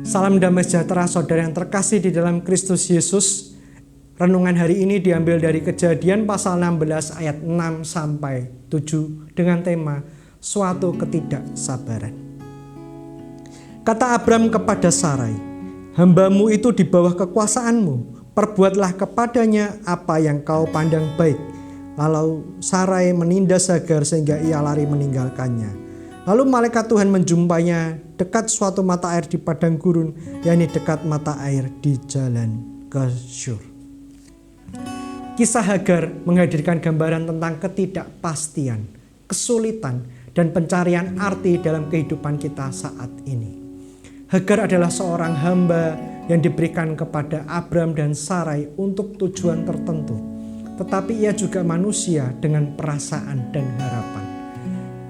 Salam damai sejahtera saudara yang terkasih di dalam Kristus Yesus. Renungan hari ini diambil dari Kejadian pasal 16 ayat 6 sampai 7 dengan tema suatu ketidaksabaran. Kata Abram kepada Sarai, "Hambamu itu di bawah kekuasaanmu, perbuatlah kepadanya apa yang kau pandang baik." Lalu Sarai menindas Hagar sehingga ia lari meninggalkannya. Lalu malaikat Tuhan menjumpainya dekat suatu mata air di padang gurun, yakni dekat mata air di jalan ke Syur. Kisah Hagar menghadirkan gambaran tentang ketidakpastian, kesulitan, dan pencarian arti dalam kehidupan kita saat ini. Hagar adalah seorang hamba yang diberikan kepada Abram dan Sarai untuk tujuan tertentu, tetapi ia juga manusia dengan perasaan dan harapan.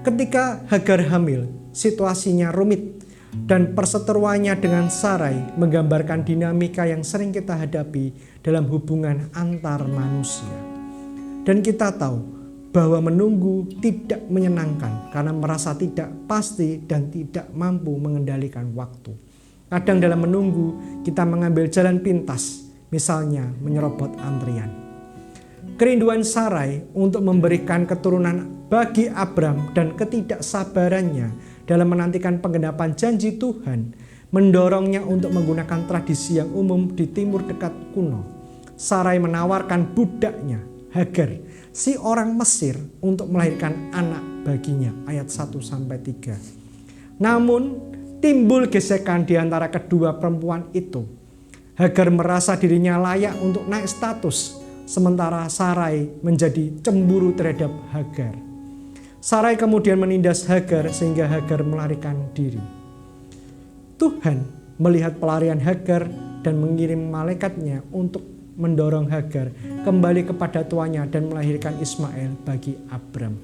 Ketika Hagar hamil, situasinya rumit dan perseteruannya dengan Sarai menggambarkan dinamika yang sering kita hadapi dalam hubungan antar manusia. Dan kita tahu bahwa menunggu tidak menyenangkan karena merasa tidak pasti dan tidak mampu mengendalikan waktu. Kadang dalam menunggu kita mengambil jalan pintas, misalnya menyerobot antrian. Kerinduan Sarai untuk memberikan keturunan bagi Abram dan ketidaksabarannya dalam menantikan penggenapan janji Tuhan mendorongnya untuk menggunakan tradisi yang umum di timur dekat kuno. Sarai menawarkan budaknya Hagar, si orang Mesir, untuk melahirkan anak baginya, ayat 1-3. Namun timbul gesekan di antara kedua perempuan itu. Hagar merasa dirinya layak untuk naik status, sementara Sarai menjadi cemburu terhadap Hagar. Sarai kemudian menindas Hagar sehingga Hagar melarikan diri. Tuhan melihat pelarian Hagar dan mengirim malaikatnya untuk mendorong Hagar kembali kepada tuannya dan melahirkan Ismail bagi Abram.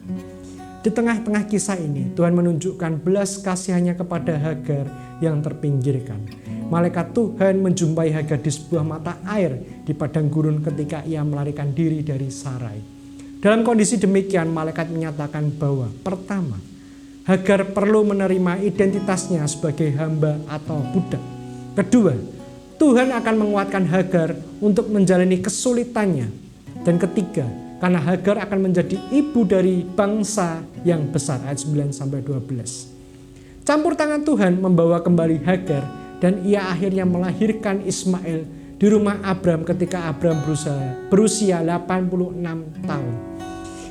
Di tengah-tengah kisah ini, Tuhan menunjukkan belas kasihannya kepada Hagar yang terpinggirkan. Malaikat Tuhan menjumpai Hagar di sebuah mata air di padang gurun ketika ia melarikan diri dari Sarai. Dalam kondisi demikian, malaikat menyatakan bahwa pertama, Hagar perlu menerima identitasnya sebagai hamba atau budak. Kedua, Tuhan akan menguatkan Hagar untuk menjalani kesulitannya. Dan ketiga, karena Hagar akan menjadi ibu dari bangsa yang besar, ayat 9-12. Campur tangan Tuhan membawa kembali Hagar dan ia akhirnya melahirkan Ismail di rumah Abram ketika Abram berusia 86 tahun.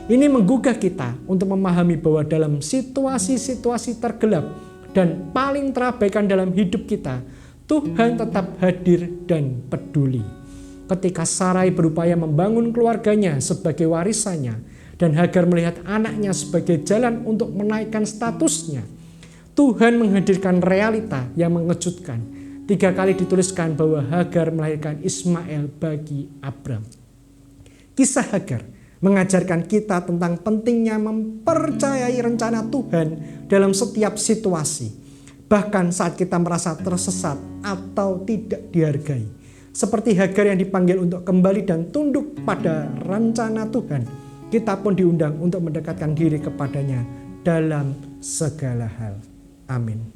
Ini menggugah kita untuk memahami bahwa dalam situasi-situasi tergelap dan paling terabaikan dalam hidup kita, Tuhan tetap hadir dan peduli. Ketika Sarai berupaya membangun keluarganya sebagai warisannya dan Hagar melihat anaknya sebagai jalan untuk menaikkan statusnya, Tuhan menghadirkan realita yang mengejutkan. 3 kali dituliskan bahwa Hagar melahirkan Ismail bagi Abram. Kisah Hagar mengajarkan kita tentang pentingnya mempercayai rencana Tuhan dalam setiap situasi, bahkan saat kita merasa tersesat atau tidak dihargai. Seperti Hagar yang dipanggil untuk kembali dan tunduk pada rencana Tuhan, kita pun diundang untuk mendekatkan diri kepadanya dalam segala hal. Amin.